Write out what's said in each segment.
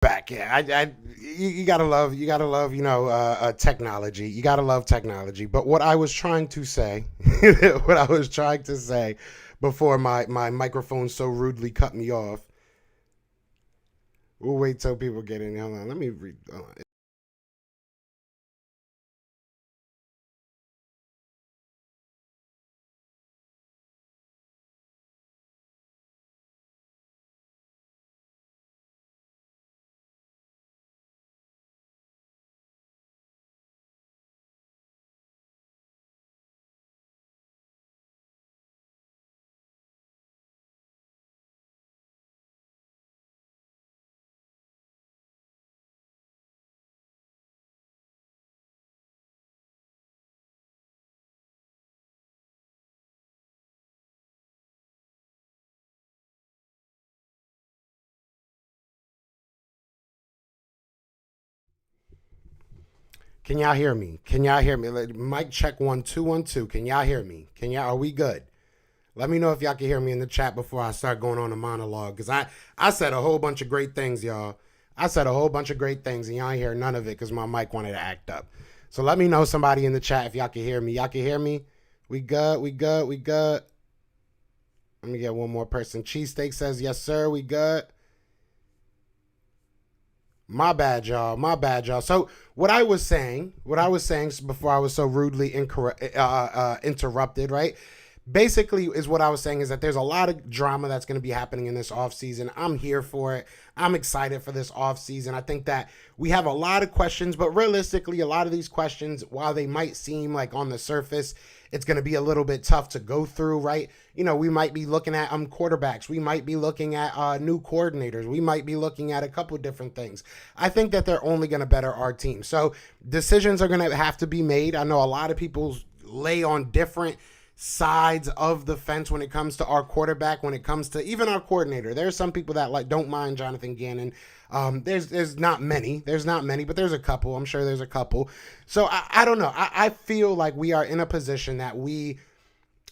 Back, yeah. You gotta love, technology. You gotta love technology. But what I was trying to say, what I was trying to say, before my microphone so rudely cut me off. We'll wait till people get in. Hold on, let me read. Can y'all hear me? Can y'all hear me? Mic check 1 2 1 2. Can y'all hear me? Can y'all? Are we good? Let me know if y'all can hear me in the chat before I start going on a monologue. Cause I said a whole bunch of great things, y'all. I said a whole bunch of great things, and y'all ain't hear none of it because my mic wanted to act up. So let me know, somebody in the chat, if y'all can hear me. Y'all can hear me. We good. We good. We good. Let me get one more person. Cheesesteak says yes, sir. We good. My bad, y'all. My bad, y'all. So what I was saying before I was so rudely interrupted, right? Basically, is what I was saying is that there's a lot of drama that's going to be happening in this offseason. I'm here for it. I'm excited for this offseason. I think that we have a lot of questions, but realistically, a lot of these questions, while they might seem like on the surface, it's going to be a little bit tough to go through, right? We might be looking at quarterbacks. We might be looking at new coordinators. We might be looking at a couple different things. I think that they're only going to better our team. So decisions are going to have to be made. I know a lot of people lay on different sides of the fence when it comes to our quarterback, when it comes to even our coordinator. There's some people that don't mind Jonathan Gannon. There's not many. There's not many, but there's a couple. I'm sure there's a couple. So I don't know. I feel like we are in a position that we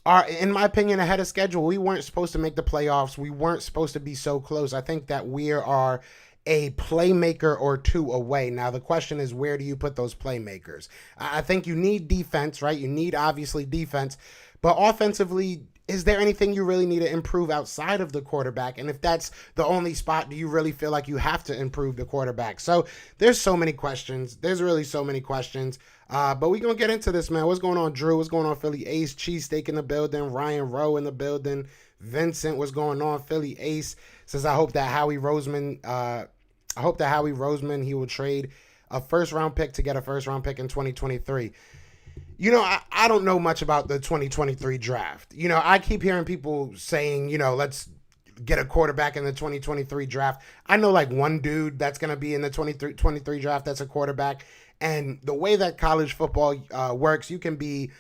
are, in my opinion, ahead of schedule. We weren't supposed to make the playoffs. We weren't supposed to be so close. I think that we are a playmaker or two away. Now, the question is, where do you put those playmakers? I think you need defense, right? You need, obviously, defense. But offensively, is there anything you really need to improve outside of the quarterback? And if that's the only spot, do you really feel like you have to improve the quarterback? So there's so many questions. There's really so many questions. But we're going to get into this, man. What's going on, Drew? What's going on, Philly Ace? Cheesesteak in the building. Ryan Rowe in the building. Vincent, what's going on? Philly Ace says, I hope that Howie Roseman, he will trade a first round pick to get a first round pick in 2023. I don't know much about the 2023 draft. I keep hearing people saying, let's get a quarterback in the 2023 draft. I know like one dude that's going to be in the 23 draft that's a quarterback. And the way that college football works, you can be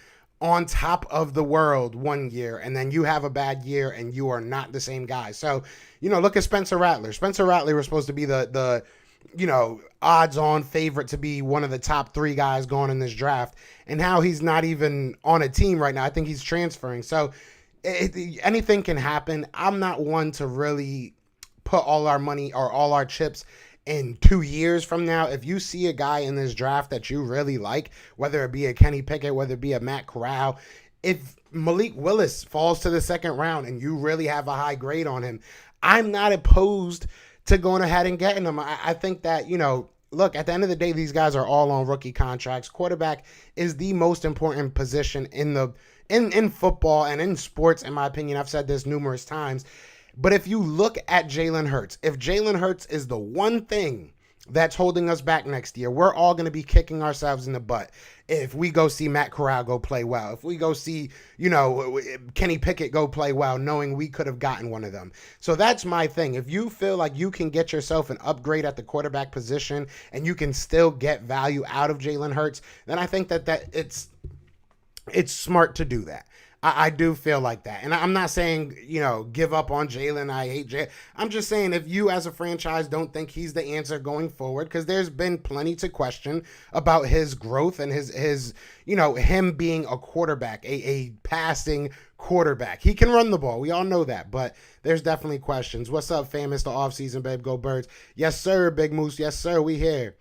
on top of the world one year and then you have a bad year and you are not the same guy. So, look at Spencer Rattler. Spencer Rattler was supposed to be the odds on favorite to be one of the top three guys going in this draft. And how he's not even on a team right now. I think he's transferring. So anything can happen. I'm not one to really put all our money or all our chips in 2 years from now. If you see a guy in this draft that you really like, whether it be a Kenny Pickett, whether it be a Matt Corral, if Malik Willis falls to the second round and you really have a high grade on him, I'm not opposed to going ahead and getting him. I think that, look, at the end of the day, these guys are all on rookie contracts. Quarterback is the most important position in football and in sports, in my opinion. I've said this numerous times. But if you look at Jalen Hurts, if Jalen Hurts is the one thing that's holding us back next year, we're all going to be kicking ourselves in the butt. If we go see Matt Corral go play well, if we go see, Kenny Pickett go play well, knowing we could have gotten one of them. So that's my thing. If you feel like you can get yourself an upgrade at the quarterback position and you can still get value out of Jalen Hurts, then I think that it's smart to do that. I do feel like that. And I'm not saying, give up on Jalen. I hate Jalen. I'm just saying if you as a franchise don't think he's the answer going forward, because there's been plenty to question about his growth and his him being a quarterback, a passing quarterback. He can run the ball. We all know that. But there's definitely questions. What's up, famous? The offseason, babe. Go Birds. Yes, sir, Big Moose. Yes, sir. We here.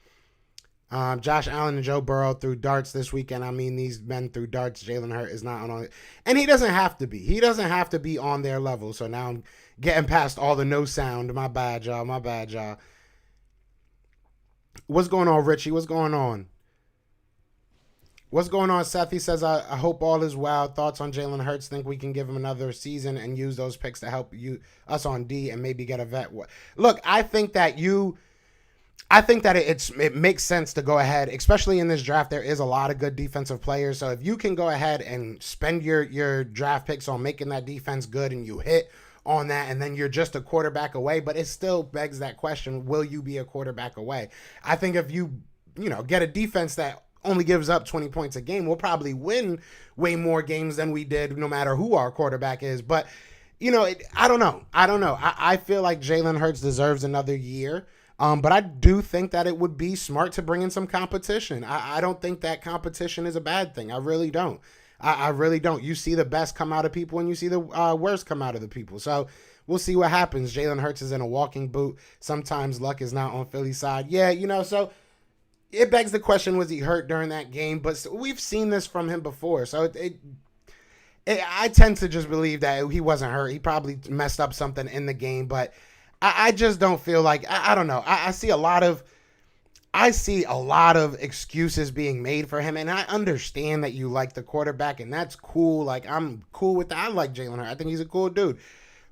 Josh Allen and Joe Burrow threw darts this weekend. I mean, these men threw darts. Jalen Hurts is not on it. And he doesn't have to be. He doesn't have to be on their level. So now I'm getting past all the no sound. My bad, y'all. My bad, y'all. What's going on, Richie? What's going on? What's going on, Seth? He says, I hope all is well. Thoughts on Jalen Hurts? Think we can give him another season and use those picks to help us on D and maybe get a vet? Look, I think that it makes sense to go ahead, especially in this draft. There is a lot of good defensive players. So if you can go ahead and spend your draft picks on making that defense good and you hit on that, and then you're just a quarterback away, but it still begs that question, will you be a quarterback away? I think if you get a defense that only gives up 20 points a game, we'll probably win way more games than we did no matter who our quarterback is. But, I don't know. I feel like Jalen Hurts deserves another year. But I do think that it would be smart to bring in some competition. I don't think that competition is a bad thing. I really don't. I really don't. You see the best come out of people and you see the worst come out of the people. So we'll see what happens. Jalen Hurts is in a walking boot. Sometimes luck is not on Philly's side. Yeah, so it begs the question, was he hurt during that game? But we've seen this from him before. So I tend to just believe that he wasn't hurt. He probably messed up something in the game, but I just don't feel like, I don't know. I see a lot of excuses being made for him, and I understand that you like the quarterback, and that's cool. Like, I'm cool with that. I like Jalen Hurts. I think he's a cool dude.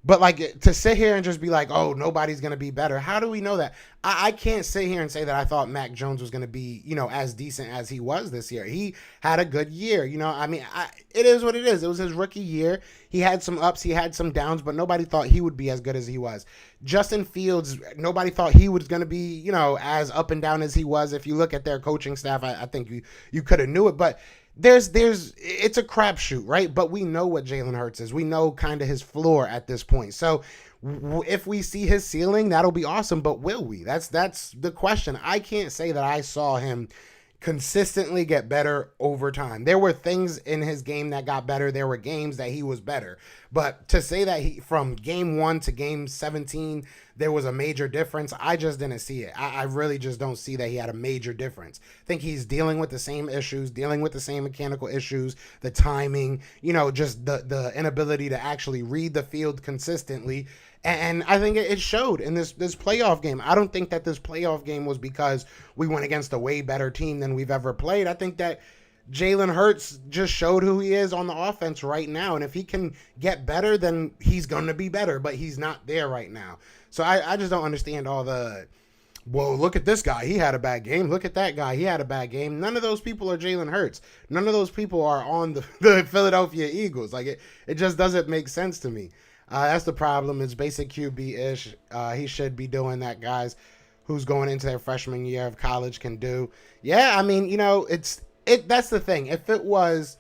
But, like, to sit here and just be like, oh, nobody's going to be better. How do we know that? I can't sit here and say that I thought Mac Jones was going to be, as decent as he was this year. He had a good year. It is what it is. It was his rookie year. He had some ups. He had some downs, but nobody thought he would be as good as he was. Justin Fields, nobody thought he was going to be, as up and down as he was. If you look at their coaching staff, I think you could have knew it. But it's a crapshoot, right? But we know what Jalen Hurts is. We know kind of his floor at this point. So if we see his ceiling, that'll be awesome. But will we? That's the question. I can't say that I saw him consistently get better over time. There were things in his game that got better. There were games that he was better. But to say that from game 1 to game 17, there was a major difference, I just didn't see it. I really just don't see that he had a major difference. I think he's dealing with the same issues, dealing with the same mechanical issues, the timing, just the inability to actually read the field consistently. And I think it showed in this playoff game. I don't think that this playoff game was because we went against a way better team than we've ever played. I think that Jalen Hurts just showed who he is on the offense right now. And if he can get better, then he's going to be better. But he's not there right now. So I just don't understand all the, well, look at this guy. He had a bad game. Look at that guy. He had a bad game. None of those people are Jalen Hurts. None of those people are on the Philadelphia Eagles. Like, it just doesn't make sense to me. That's the problem. It's basic QB-ish. He should be doing that, guys who's going into their freshman year of college can do. Yeah, I mean, that's the thing. If it was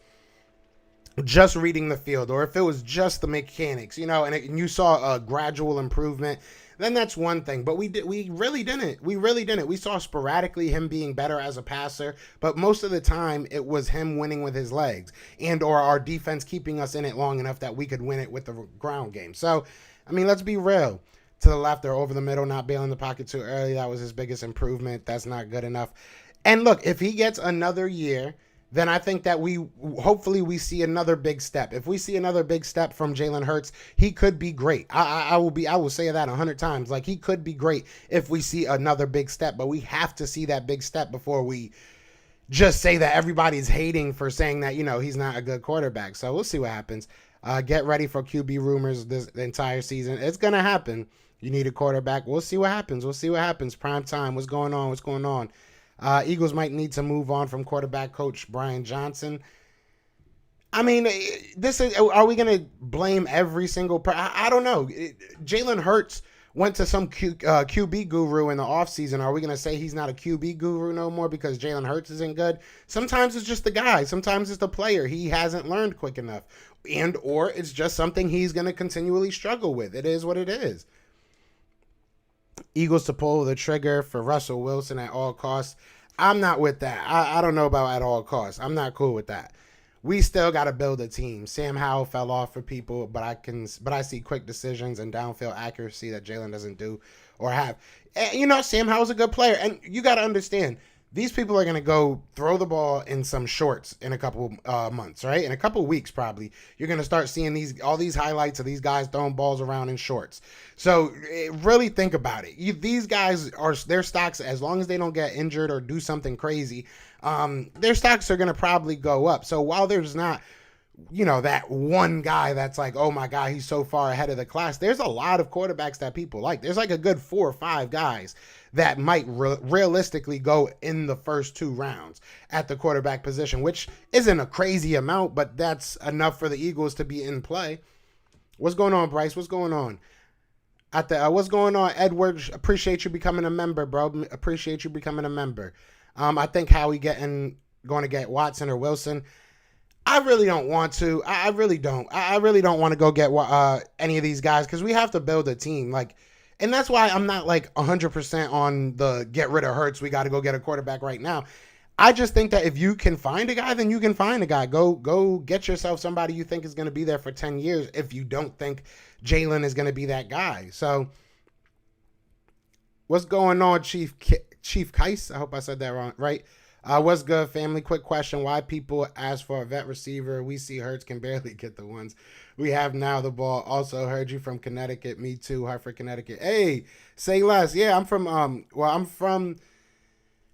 just reading the field or if it was just the mechanics, and you saw a gradual improvement, then that's one thing. But we really didn't. We saw sporadically him being better as a passer, but most of the time it was him winning with his legs and or our defense keeping us in it long enough that we could win it with the ground game. So, I mean, let's be real. To the left or over the middle, not bailing the pocket too early, that was his biggest improvement. That's not good enough. And look, if he gets another year, then I think that hopefully we see another big step. If we see another big step from Jalen Hurts, he could be great. I will say that 100 times. Like, he could be great if we see another big step, but we have to see that big step before we just say that everybody's hating for saying that, he's not a good quarterback. So we'll see what happens. Get ready for QB rumors the entire season. It's going to happen. You need a quarterback. We'll see what happens. Prime time. What's going on? Eagles might need to move on from quarterback coach Brian Johnson. I mean, are we going to blame every single I don't know. Jalen Hurts went to some QB guru in the offseason. Are we going to say he's not a QB guru no more because Jalen Hurts isn't good? Sometimes it's just the guy. Sometimes it's the player. He hasn't learned quick enough. And or it's just something he's going to continually struggle with. It is what it is. Eagles to pull the trigger for Russell Wilson at all costs. I'm not with that. I don't know about at all costs. I'm not cool with that. We still got to build a team. Sam Howell fell off for people, but I see quick decisions and downfield accuracy that Jalen doesn't do or have. And, Sam Howell's a good player, and you got to understand these people are going to go throw the ball in some shorts in a couple months, right? In a couple weeks, probably you're going to start seeing all these highlights of these guys throwing balls around in shorts. So really think about it. These guys their stocks, as long as they don't get injured or do something crazy, their stocks are going to probably go up. So while there's not, that one guy that's like, oh my God, he's so far ahead of the class, there's a lot of quarterbacks that people like. There's like a good 4 or 5 guys that might realistically go in the first 2 rounds at the quarterback position, which isn't a crazy amount, but that's enough for the Eagles to be in play. What's going on, Bryce? What's going on? What's going on, Edward? Appreciate you becoming a member, bro. Appreciate you becoming a member. I think Howie going to get Watson or Wilson. I really don't want to. I really don't. I really don't want to go get any of these guys because we have to build a team. And that's why I'm not 100% on the get rid of Hurts. We got to go get a quarterback right now. I just think that if you can find a guy, then you can find a guy. Go get yourself somebody you think is going to be there for 10 years if you don't think Jalen is going to be that guy. So what's going on, Chief Keiss? I hope I said that wrong, right? What's good, family? Quick question. Why people ask for a vet receiver? We see Hurts can barely get the ones we have now. The ball. Also heard you from Connecticut. Me too. Hartford, Connecticut. Hey, say less. Yeah, I'm from,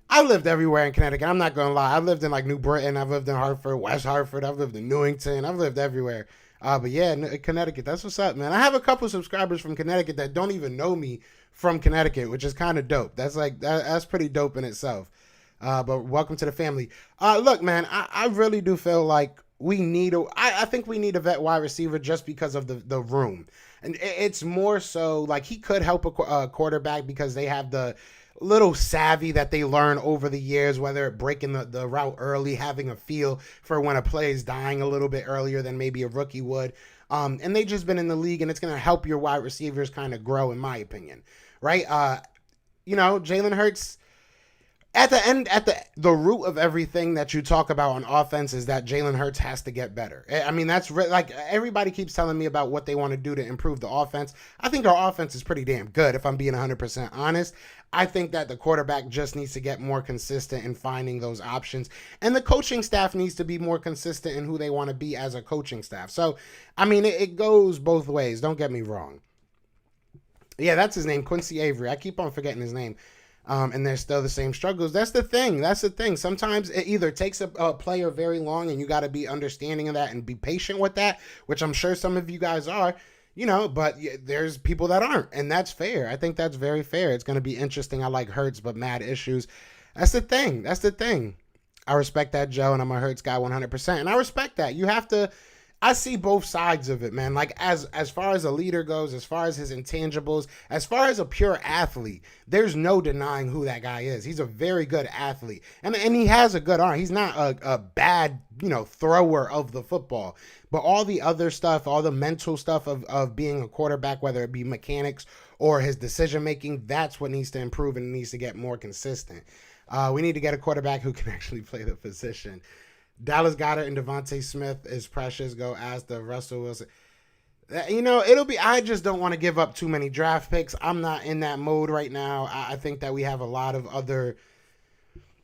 I lived everywhere in Connecticut. I'm not going to lie. I've lived in New Britain. I've lived in Hartford, West Hartford. I've lived in Newington. I've lived everywhere. But yeah, Connecticut. That's what's up, man. I have a couple subscribers from Connecticut that don't even know me from Connecticut, which is kind of dope. That's pretty dope in itself. But welcome to the family. Look, man, I really do feel like I think we need a vet wide receiver just because of the room. And it's more so he could help a quarterback because they have the little savvy that they learn over the years, whether breaking the route early, having a feel for when a play is dying a little bit earlier than maybe a rookie would. And they just been in the league, and it's going to help your wide receivers kind of grow, in my opinion. Right? Jalen Hurts, at the root of everything that you talk about on offense is that Jalen Hurts has to get better. I mean, that's everybody keeps telling me about what they want to do to improve the offense. I think our offense is pretty damn good, if I'm being 100% honest. I think that the quarterback just needs to get more consistent in finding those options. And the coaching staff needs to be more consistent in who they want to be as a coaching staff. So, I mean, it goes both ways. Don't get me wrong. Yeah, that's his name, Quincy Avery. I keep on forgetting his name. And there's still the same struggles. That's the thing. Sometimes it either takes a player very long, and you got to be understanding of that and be patient with that, which I'm sure some of you guys are, but there's people that aren't, and that's fair. I think that's very fair. It's going to be interesting. I like Hurts, but mad issues. That's the thing. I respect that, Joe, and I'm a Hurts guy 100%. And I respect that. You have to, I see both sides of it, man. As far as a leader goes, as far as his intangibles, as far as a pure athlete, there's no denying who that guy is. He's a very good athlete, and he has a good arm. He's not a bad, thrower of the football. But all the other stuff, all the mental stuff of being a quarterback, whether it be mechanics or his decision making, that's what needs to improve and needs to get more consistent. We need to get a quarterback who can actually play the position. Dallas Goedert and Devontae Smith is precious. Go ask the Russell Wilson. I just don't want to give up too many draft picks. I'm not in that mode right now. I think that we have a lot of other.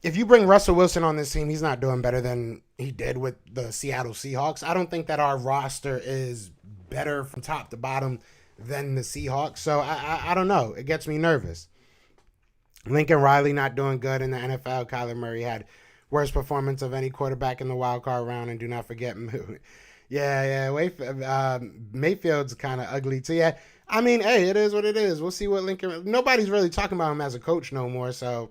If you bring Russell Wilson on this team, he's not doing better than he did with the Seattle Seahawks. I don't think that our roster is better from top to bottom than the Seahawks. So I don't know. It gets me nervous. Lincoln Riley not doing good in the NFL. Kyler Murray had worst performance of any quarterback in the wild card round, and do not forget, Mayfield's kind of ugly too. Yeah, I mean, hey, it is what it is. We'll see what Lincoln. Nobody's really talking about him as a coach no more, so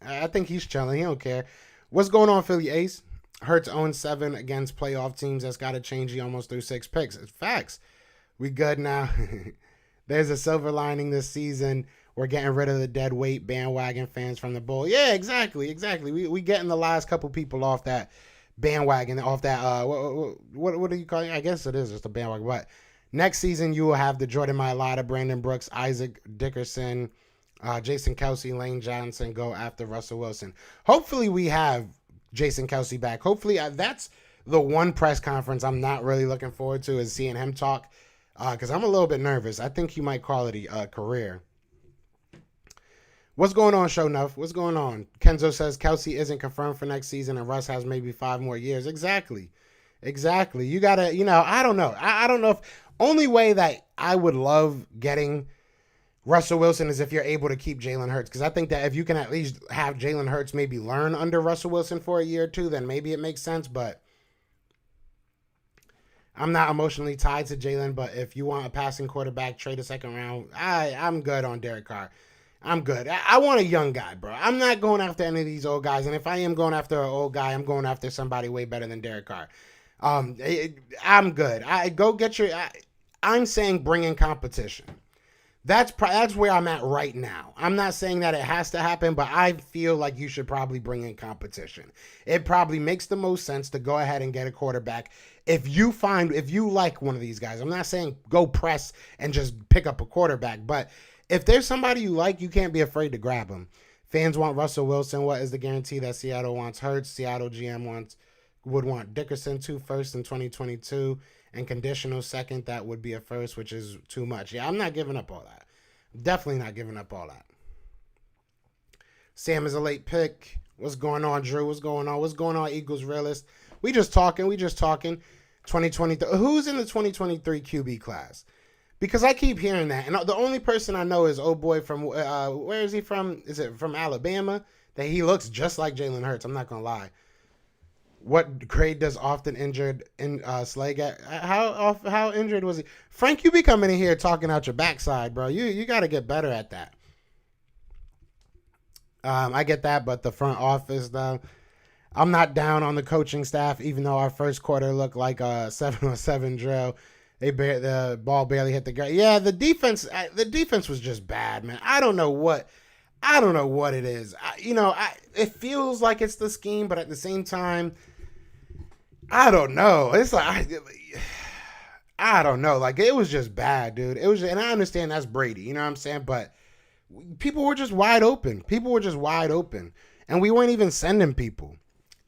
I think he's chilling. He don't care. What's going on, Philly Ace? Hurts 0-7 against playoff teams. That's got to change. He almost threw 6 picks. It's facts. We good now. There's a silver lining this season. We're getting rid of the dead weight bandwagon fans from the bowl. Yeah, exactly. We getting the last couple people off that bandwagon, off that what do you call it? I guess it is just a bandwagon. But next season you will have the Jordan Mailata, Brandon Brooks, Isaac Dickerson, Jason Kelsey, Lane Johnson go after Russell Wilson. Hopefully we have Jason Kelsey back. Hopefully that's the one press conference I'm not really looking forward to is seeing him talk because I'm a little bit nervous. I think he might call it a career. What's going on, Show Nuff? What's going on? Kenzo says Kelsey isn't confirmed for next season and Russ has maybe 5 more years. Exactly. You got to, I don't know. I don't know if only way that I would love getting Russell Wilson is if you're able to keep Jalen Hurts. Because I think that if you can at least have Jalen Hurts maybe learn under Russell Wilson for a year or two, then maybe it makes sense. But I'm not emotionally tied to Jalen. But if you want a passing quarterback, trade a second round, I'm good on Derek Carr. I'm good. I want a young guy, bro. I'm not going after any of these old guys. And if I am going after an old guy, I'm going after somebody way better than Derek Carr. I'm good. I'm saying bring in competition. That's where I'm at right now. I'm not saying that it has to happen, but I feel like you should probably bring in competition. It probably makes the most sense to go ahead and get a quarterback. If you like one of these guys, I'm not saying go press and just pick up a quarterback, but if there's somebody you like, you can't be afraid to grab them. Fans want Russell Wilson. What is the guarantee that Seattle wants Hurts? Seattle GM would want Dickerson 2 first in 2022 and conditional second. That would be a first, which is too much. Yeah, I'm not giving up all that. Definitely not giving up all that. Sam is a late pick. What's going on, Drew? What's going on, Eagles realist? We just talking. 2023. Who's in the 2023 QB class? Because I keep hearing that. And the only person I know is old boy from, where is he from? Is it from Alabama? That he looks just like Jalen Hurts. I'm not going to lie. What grade does often injured in Slay get? How injured was he? Frank, you be coming in here talking out your backside, bro. You got to get better at that. I get that, but the front office, though, I'm not down on the coaching staff, even though our first quarter looked like a 7-on-7 drill. The ball barely hit the ground. Yeah, the defense was just bad, man. I don't know what it is. It feels like it's the scheme, but at the same time, I don't know. It's like I don't know. Like it was just bad, dude. It was, and I understand that's Brady. You know what I'm saying? But people were just wide open. And we weren't even sending people.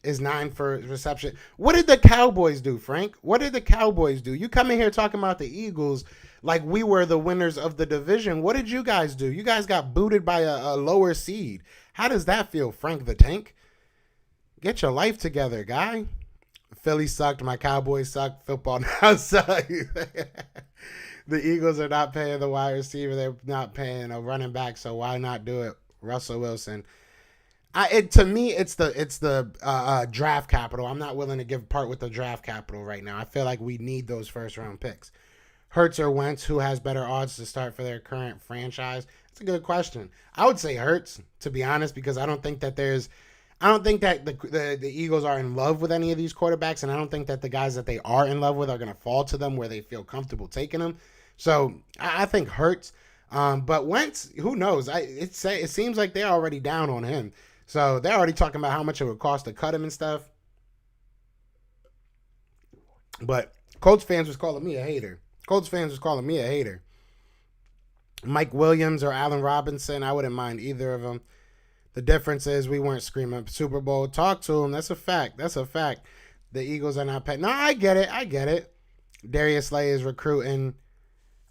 Is 9 for reception. What did the Cowboys do, Frank? What did the Cowboys do? You come in here talking about the Eagles like we were the winners of the division. What did you guys do? You guys got booted by a lower seed. How does that feel, Frank the Tank? Get your life together, guy. Philly sucked. My Cowboys sucked. Football now sucks. The Eagles are not paying the wide receiver. They're not paying a running back, so why not do it? Russell Wilson. To me, it's the draft capital. I'm not willing to give part with the draft capital right now. I feel like we need those first round picks. Hurts or Wentz, who has better odds to start for their current franchise? That's a good question. I would say Hurts, to be honest, because I don't think that the Eagles are in love with any of these quarterbacks, and I don't think that the guys that they are in love with are going to fall to them where they feel comfortable taking them. So I think Hurts. But Wentz, who knows? It seems like they're already down on him. So they're already talking about how much it would cost to cut him and stuff. But Colts fans was calling me a hater. Mike Williams or Allen Robinson, I wouldn't mind either of them. The difference is we weren't screaming Super Bowl. Talk to him. That's a fact. The Eagles are not paying. No, I get it. Darius Slay is recruiting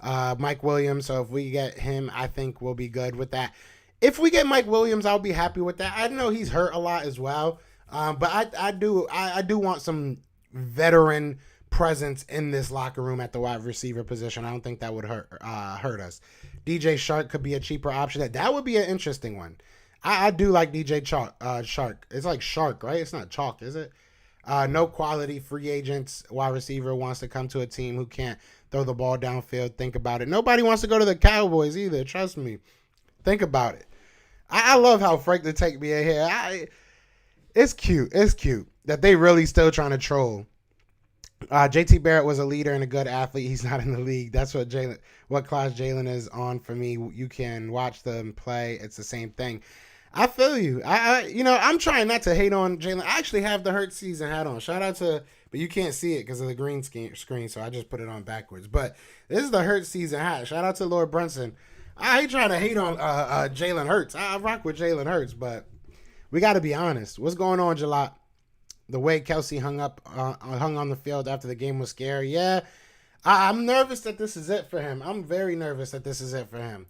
Mike Williams. So if we get him, I think we'll be good with that. If we get Mike Williams, I'll be happy with that. I know he's hurt a lot as well, but I do want some veteran presence in this locker room at the wide receiver position. I don't think that would hurt us. DJ Shark could be a cheaper option. That would be an interesting one. I do like DJ Shark. It's like Shark, right? It's not Chalk, is it? No quality free agents wide receiver wants to come to a team who can't throw the ball downfield. Think about it. Nobody wants to go to the Cowboys either. Trust me. Think about it. I love how Frank the Tank be in here. It's cute that they really still trying to troll. JT Barrett was a leader and a good athlete. He's not in the league. That's what class Jalen is on for me. You can watch them play. It's the same thing. I feel you. I'm trying not to hate on Jalen. I actually have the Hurt season hat on. Shout out to, but you can't see it because of the green screen, so I just put it on backwards. But this is the Hurt season hat. Shout out to Lord Brunson. I ain't trying to hate on Jalen Hurts. I rock with Jalen Hurts, but we got to be honest. What's going on, Jalot? The way Kelsey hung on the field after the game was scary. Yeah, I'm nervous that this is it for him. I'm very nervous that this is it for him.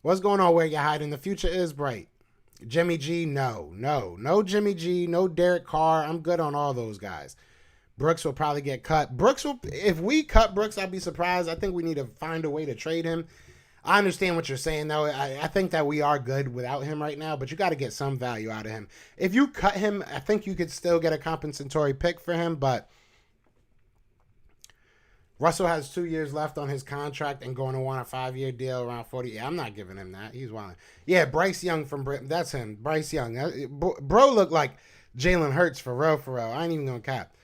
What's going on where you're hiding? The future is bright. Jimmy G, no Jimmy G, no Derek Carr. I'm good on all those guys. Brooks will probably get cut. If we cut Brooks, I'd be surprised. I think we need to find a way to trade him. I understand what you're saying, though. I think that we are good without him right now, but you got to get some value out of him. If you cut him, I think you could still get a compensatory pick for him, but Russell has 2 years left on his contract and going to want a 5-year deal around 40. Yeah, I'm not giving him that. He's wild. Yeah, Bryce Young from Britain. That's him. Bryce Young. Bro looked like Jalen Hurts for real, for real. I ain't even going to cap.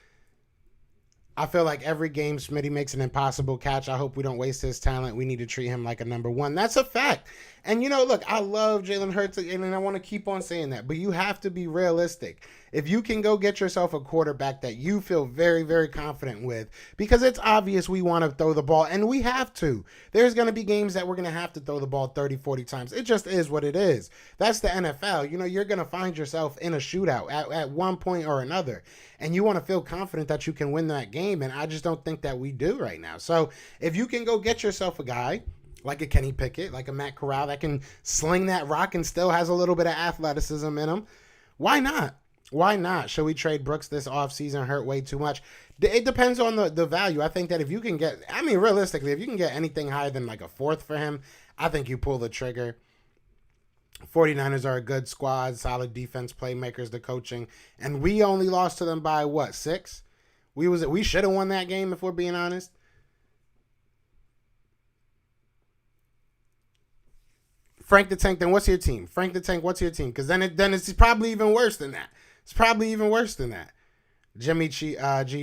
I feel like every game Smitty makes an impossible catch. I hope we don't waste his talent. We need to treat him like a number one. That's a fact. And, look, I love Jalen Hurts, and I want to keep on saying that. But you have to be realistic. If you can go get yourself a quarterback that you feel very, very confident with, because it's obvious we want to throw the ball, and we have to. There's going to be games that we're going to have to throw the ball 30, 40 times. It just is what it is. That's the NFL. You're going to find yourself in a shootout at one point or another, and you want to feel confident that you can win that game, and I just don't think that we do right now. So if you can go get yourself a guy like a Kenny Pickett, like a Matt Corral that can sling that rock and still has a little bit of athleticism in him, why not? Why not? Should we trade Brooks this offseason? Hurt way too much. It depends on the value. I think that if you can get, realistically, if you can get anything higher than like a fourth for him, I think you pull the trigger. 49ers are a good squad, solid defense, playmakers, the coaching, and we only lost to them by what, 6? We should have won that game if we're being honest. Frank the Tank, then what's your team? Frank the Tank, what's your team? Because then it's probably even worse than that. It's probably even worse than that. Jimmy G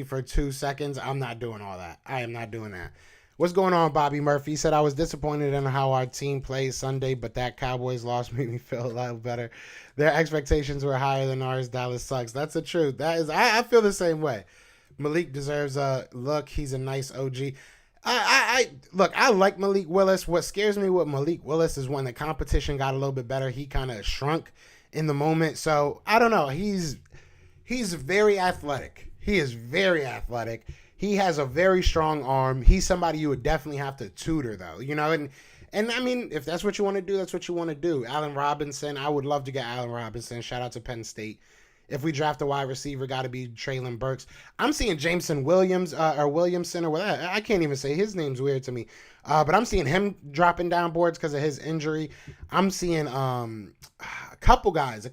for 2 seconds. I'm not doing all that. I am not doing that. What's going on, Bobby Murphy? He said, I was disappointed in how our team plays Sunday, but that Cowboys loss made me feel a lot better. Their expectations were higher than ours. Dallas sucks. That's the truth. I feel the same way. Malik deserves a look. He's a nice OG. Look, I like Malik Willis. What scares me with Malik Willis is when the competition got a little bit better, he kind of shrunk in the moment. So I don't know. He's very athletic. He is very athletic. He has a very strong arm. He's somebody you would definitely have to tutor, though. And I mean, if that's what you want to do, that's what you want to do. Allen Robinson, I would love to get Allen Robinson. Shout out to Penn State. If we draft a wide receiver, got to be Traylon Burks. I'm seeing Jameson Williams or Williamson or whatever. I can't even say his name's weird to me. But I'm seeing him dropping down boards because of his injury. I'm seeing a couple guys.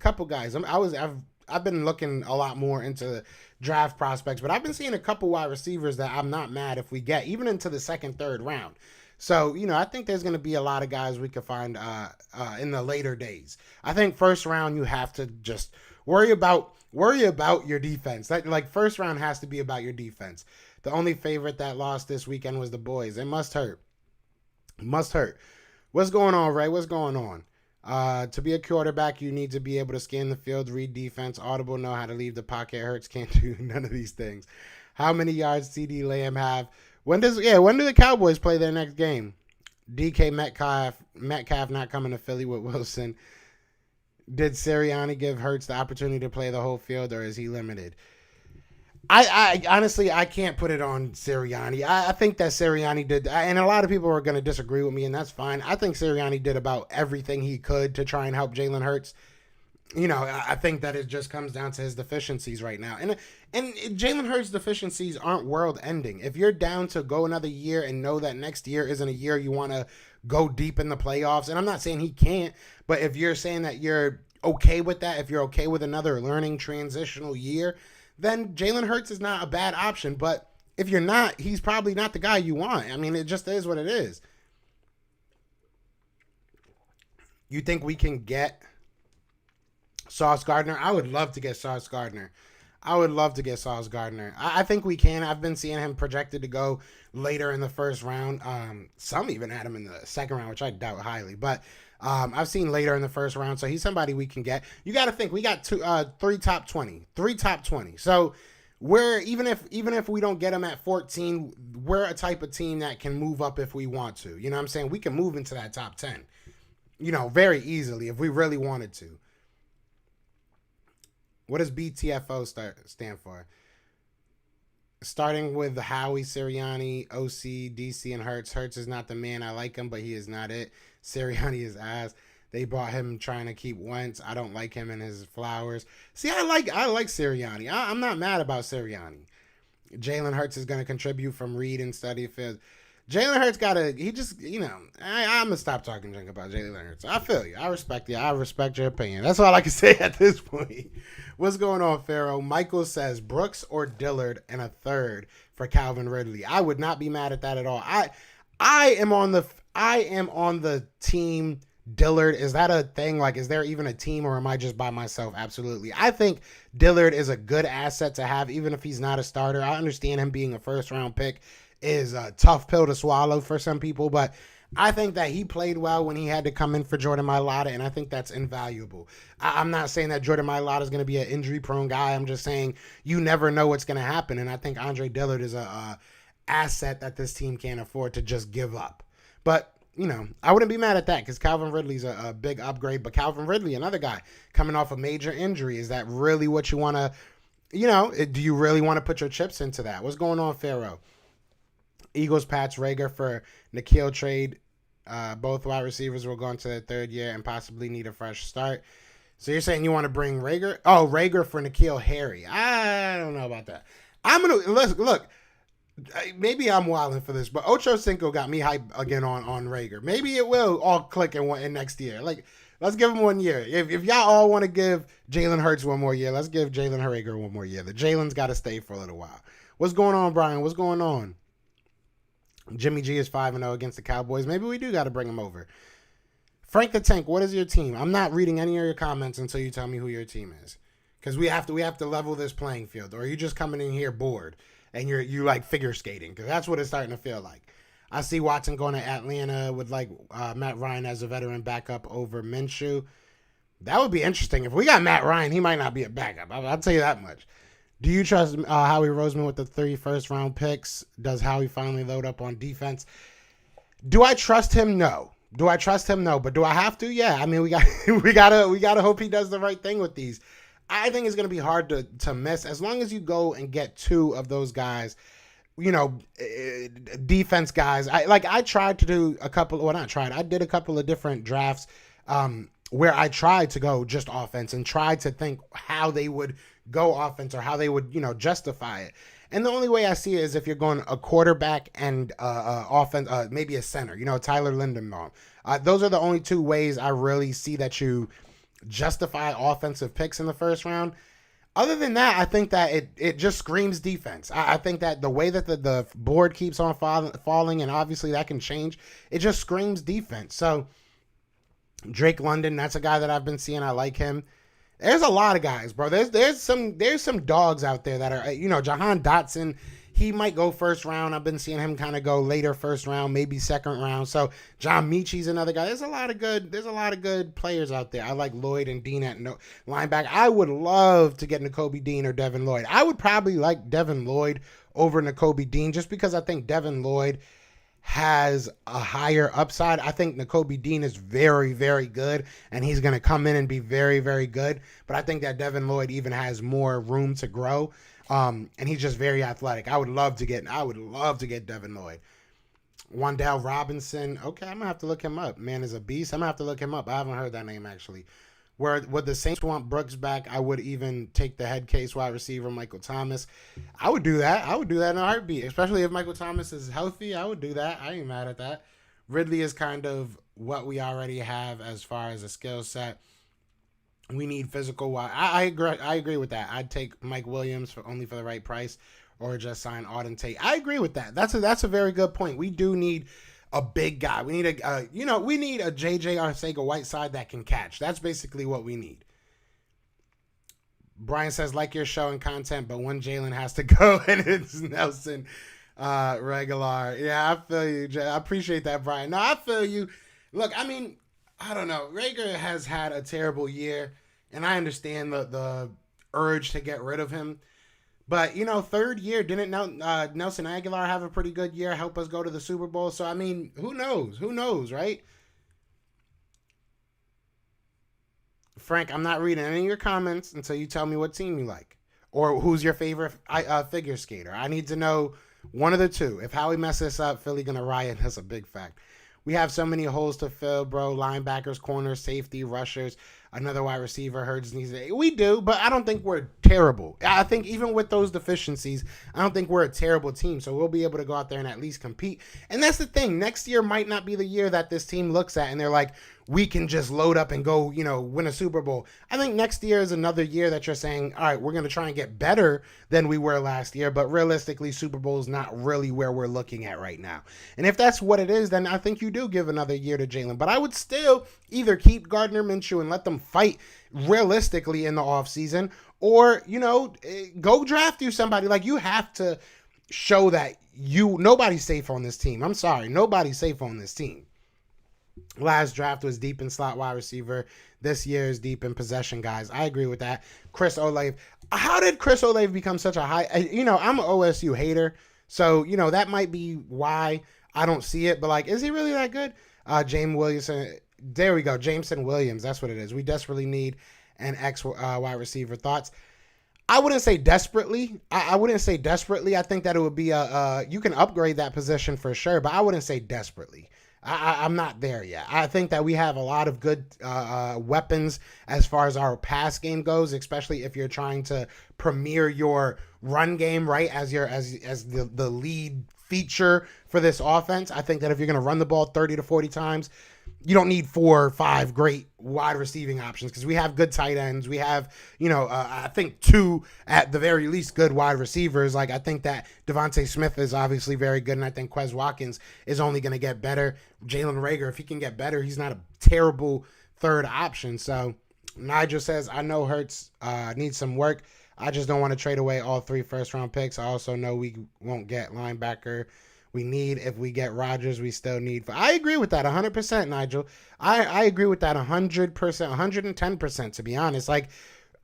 I've been looking a lot more into draft prospects, but I've been seeing a couple wide receivers that I'm not mad if we get, even into the second, third round. So, I think there's going to be a lot of guys we could find in the later days. I think first round, you have to just worry about your defense. That first round has to be about your defense. The only favorite that lost this weekend was the boys. It must hurt. It must hurt. What's going on, Ray? What's going on? To be a quarterback, you need to be able to scan the field, read defense, audible, know how to leave the pocket. Hurts can't do none of these things. How many yards CD Lamb have? When do the Cowboys play their next game? DK Metcalf not coming to Philly with Wilson. Did Sirianni give Hurts the opportunity to play the whole field, or is he limited? I honestly, I can't put it on Sirianni. I think that Sirianni did, and a lot of people are going to disagree with me, and that's fine. I think Sirianni did about everything he could to try and help Jalen Hurts. I think that it just comes down to his deficiencies right now. And Jalen Hurts' deficiencies aren't world-ending. If you're down to go another year and know that next year isn't a year you want to go deep in the playoffs, and I'm not saying he can't, but if you're saying that you're okay with that, if you're okay with another learning transitional year, then Jalen Hurts is not a bad option. But if you're not, he's probably not the guy you want. I mean, it just is what it is. You think we can get Sauce Gardner? I would love to get Sauce Gardner. I would love to get Sauce Gardner. I think we can. I've been seeing him projected to go later in the first round. Some even had him in the second round, which I doubt highly. But I've seen later in the first round, so he's somebody we can get. You got to think we got three top 20. So we're even if we don't get him at 14, we're a type of team that can move up if we want to. You know what I'm saying? We can move into that top 10. Very easily if we really wanted to. What does BTFO stand for? Starting with Howie, Sirianni, OC, DC, and Hurts. Hurts is not the man. I like him, but he is not it. Sirianni is ass. They bought him trying to keep Wentz. I don't like him and his flowers. See, I like Sirianni. I'm not mad about Sirianni. Jalen Hurts is going to contribute from Reed and study field. Jalen Hurts I'm going to stop talking junk about Jalen Hurts. I feel you. I respect you. I respect your opinion. That's all I can say at this point. What's going on, Pharaoh? Michael says Brooks or Dillard and a third for Calvin Ridley. I would not be mad at that at all. I am on the team Dillard. Is that a thing? Like, is there even a team, or am I just by myself? Absolutely. I think Dillard is a good asset to have, even if he's not a starter. I understand him being a first-round pick is a tough pill to swallow for some people, but I think that he played well when he had to come in for Jordan Mailata, and I think that's invaluable. I'm not saying that Jordan Mailata is going to be an injury-prone guy. I'm just saying you never know what's going to happen, and I think Andre Dillard is a asset that this team can't afford to just give up. But, I wouldn't be mad at that because Calvin Ridley's a big upgrade, but Calvin Ridley, another guy coming off a major injury, is that really what you want to, do you really want to put your chips into that? What's going on, Pharaoh? Eagles patch Rager for N'Keal trade. Both wide receivers will go into their third year and possibly need a fresh start. So you're saying you want to bring Rager? Oh, Rager for N'Keal Harry. I don't know about that. I'm going to look. Maybe I'm wilding for this, but Ocho Cinco got me hyped again on Rager. Maybe it will all click in next year. Like, let's give him 1 year. If y'all all want to give Jalen Hurts 1 more year, let's give Jalen Rager 1 more year. The Jalen's got to stay for a little while. What's going on, Brian? What's going on? Jimmy G is 5-0 against the Cowboys. Maybe we do got to bring him over. Frank the Tank, what is your team? I'm not reading any of your comments until you tell me who your team is, because we have to level this playing field. Or are you just coming in here bored and you like figure skating? Because that's what it's starting to feel like. I see Watson going to Atlanta with Matt Ryan as a veteran backup over Minshew. That would be interesting. If we got Matt Ryan, he might not be a backup. I'll tell you that much. Do you trust Howie Roseman with the 3 first-round picks? Does Howie finally load up on defense? Do I trust him? No. Do I trust him? No. But do I have to? Yeah. I mean, we gotta hope he does the right thing with these. I think it's gonna be hard to miss as long as you go and get 2 of those guys. Defense guys. I tried to do a couple. Well, not tried. I did a couple of different drafts where I tried to go just offense and tried to think how they would go offense or how they would, justify it. And the only way I see it is if you're going a quarterback and offense, maybe a center, Tyler Linderbaum. Those are the only 2 ways I really see that you justify offensive picks in the first round. Other than that, I think that it just screams defense. I think that the way that the board keeps on falling, and obviously that can change, it just screams defense. So Drake London, that's a guy that I've been seeing. I like him. There's a lot of guys, bro. There's some dogs out there that are, Jahan Dotson, he might go first round. I've been seeing him kind of go later first round, maybe second round. So John Michie's another guy. There's a lot of good players out there. I like Lloyd and Dean at linebacker. I would love to get Nakobe Dean or Devin Lloyd. I would probably like Devin Lloyd over Nakobe Dean just because I think Devin Lloyd has a higher upside. I think Nakobe Dean is very, very good, and he's going to come in and be very, very good. But I think that Devin Lloyd even has more room to grow, and he's just very athletic. I would love to get Devin Lloyd. Wan'Dale Robinson. Okay, I'm going to have to look him up. Man is a beast. I'm going to have to look him up. I haven't heard that name, actually. Would the Saints want Brooks back? I would even take the head case wide receiver, Michael Thomas. I would do that. I would do that in a heartbeat, especially if Michael Thomas is healthy. I would do that. I ain't mad at that. Ridley is kind of what we already have as far as a skill set. We need physical. I agree with that. I'd take Mike Williams only for the right price, or just sign Auden Tate. I agree with that. That's a very good point. We do need a big guy. We need a JJ Arcega-Whiteside that can catch. That's basically what we need. Brian says, like your show and content, but one Jalen has to go, and it's Nelson Regular. Yeah, I feel you, Jay. I appreciate that, Brian. No, I feel you. Look, I mean, I don't know. Rager has had a terrible year, and I understand the urge to get rid of him. But, third year, didn't Nelson Aguilar have a pretty good year, help us go to the Super Bowl? So, I mean, who knows? Who knows, right? Frank, I'm not reading any of your comments until you tell me what team you like or who's your favorite figure skater. I need to know one of the two. If Howie messes up, Philly gonna riot. That's a big fact. We have so many holes to fill, bro. Linebackers, corners, safety, rushers, another wide receiver. Hurts needs it. We do, but I don't think we're terrible. I think even with those deficiencies, I don't think we're a terrible team. So we'll be able to go out there and at least compete. And that's the thing. Next year might not be the year that this team looks at and they're like, we can just load up and go, win a Super Bowl. I think next year is another year that you're saying, all right, we're going to try and get better than we were last year. But realistically, Super Bowl is not really where we're looking at right now. And if that's what it is, then I think you do give another year to Jalen. But I would still either keep Gardner Minshew and let them fight realistically in the offseason, or, go draft you somebody. Like, you have to show that nobody's safe on this team. I'm sorry. Nobody's safe on this team. Last draft was deep in slot wide receiver. This year is deep in possession guys. I agree with that. Chris Olave. How did Chris Olave become such a high? I'm an OSU hater. So, that might be why I don't see it. But, like, is he really that good? James Williamson. There we go. Jameson Williams. That's what it is. We desperately need an wide receiver. Thoughts? I wouldn't say desperately. I wouldn't say desperately. I think that it would be you can upgrade that position for sure, but I wouldn't say desperately. I'm not there yet. I think that we have a lot of good weapons as far as our pass game goes, especially if you're trying to premiere your run game, right, as the lead feature for this offense. I think that if you're going to run the ball 30 to 40 times, you don't need 4 or 5 great wide receiving options because we have good tight ends. We have, I think 2 at the very least good wide receivers. Like, I think that Devontae Smith is obviously very good, and I think Quez Watkins is only going to get better. Jalen Reagor, if he can get better, he's not a terrible third option. So Nigel says, I know Hurts needs some work. I just don't want to trade away all 3 first-round picks. I also know we won't get linebacker we need. If we get Rodgers, we still need. I agree with that 100%, Nigel. I agree with that 100%, 110%, to be honest. Like,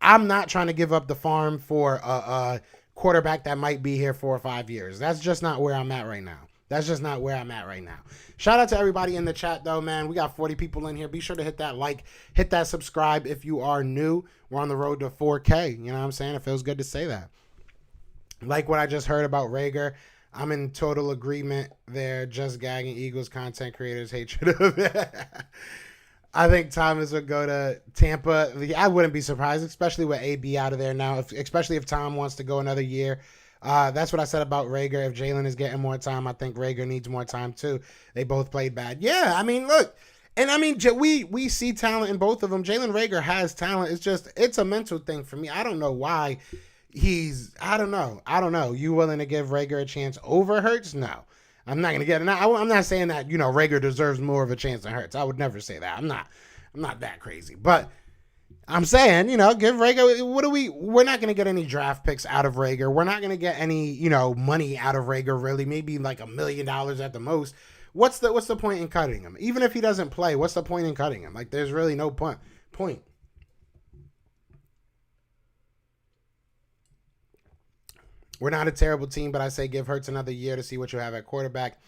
I'm not trying to give up the farm for a quarterback that might be here 4 or 5 years. That's just not where I'm at right now. That's just not where I'm at right now. Shout out to everybody in the chat, though, man. We got 40 people in here. Be sure to hit that like, hit that subscribe if you are new. We're on the road to 4K. You know what I'm saying? It feels good to say that. Like what I just heard about Reagor. I'm in total agreement there. Just gagging Eagles content creators hatred of it. I think Thomas would go to Tampa. I wouldn't be surprised, especially with AB out of there now, especially if Tom wants to go another year. That's what I said about Reagor. If Jalen is getting more time, I think Reagor needs more time too. They both played bad. Yeah, I mean, look. And I mean, we see talent in both of them. Jalen Reagor has talent. It's a mental thing for me. I don't know why. I don't know. You willing to give Reagor a chance over Hurts? No. I'm not going to get it. I'm not saying that, Reagor deserves more of a chance than Hurts. I would never say that. I'm not that crazy. But I'm saying, give Reagor, we're not going to get any draft picks out of Reagor. We're not going to get any, money out of Reagor, really. Maybe like $1 million at the most. What's the point in cutting him? Even if he doesn't play, what's the point in cutting him? Like, there's really no point. We're not a terrible team, but I say give Hurts another year to see what you have at quarterback.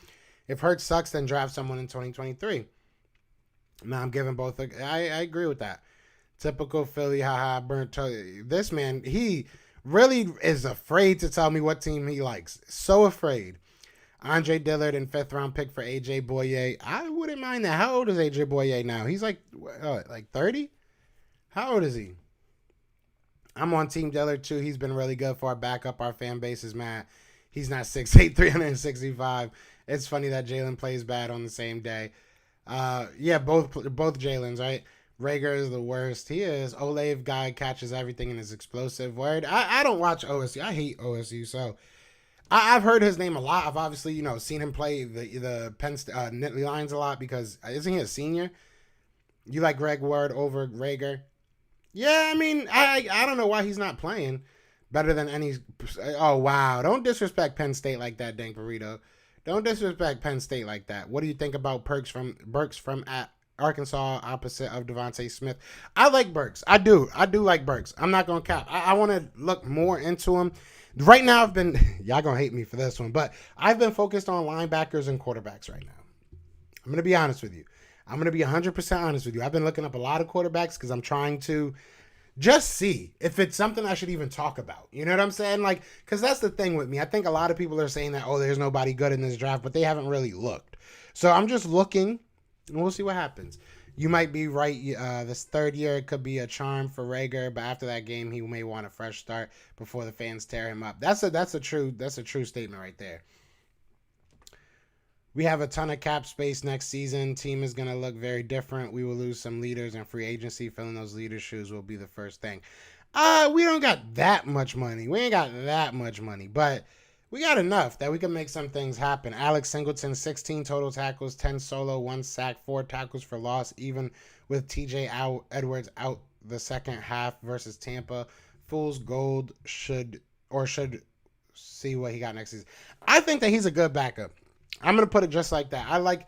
If Hurts sucks, then draft someone in 2023. Now I'm giving both. I agree with that. Typical Philly, haha, burnt. This man, he really is afraid to tell me what team he likes. So afraid. Andre Dillard and 5th round pick for AJ Boye. I wouldn't mind that. How old is AJ Boye now? He's like 30? How old is he? I'm on Team Dillard, too. He's been really good for our backup. Our fan base is mad. He's not 6'8", 365. It's funny that Jalen plays bad on the same day. Yeah, both Jalen's, right? Reagor is the worst. He is. Olave guy catches everything and is explosive. Word. I don't watch OSU. I hate OSU, so I've heard his name a lot. I've obviously, seen him play the Penn Nittany Lions a lot because isn't he a senior? You like Greg Ward over Reagor? Yeah, I mean, I don't know why he's not playing better than any. Oh wow! Don't disrespect Penn State like that, Dank Burrito. Don't disrespect Penn State like that. What do you think about Burks from at Arkansas, opposite of Devontae Smith? I like Burks. I do. I do like Burks. I'm not gonna cap. I want to look more into him. Right now, I've been y'all gonna hate me for this one, but I've been focused on linebackers and quarterbacks right now. I'm gonna be honest with you. I'm gonna be 100% honest with you. I've been looking up a lot of quarterbacks because I'm trying to just see if it's something I should even talk about. You know what I'm saying? Like, because that's the thing with me. I think a lot of people are saying that, oh, there's nobody good in this draft, but they haven't really looked. So I'm just looking, and we'll see what happens. You might be right. This third year, it could be a charm for Rager, but after that game, he may want a fresh start before the fans tear him up. That's a true statement right there. We have a ton of cap space next season. Team is going to look very different. We will lose some leaders in free agency. Filling those leaders' shoes will be the first thing. We don't got that much money. We ain't got that much money, but we got enough that we can make some things happen. Alex Singleton, 16 total tackles, 10 solo, 1 sack, 4 tackles for loss, even with TJ Edwards out the second half versus Tampa. Fool's gold should see what he got next season. I think that he's a good backup. I'm gonna put it just like that. I like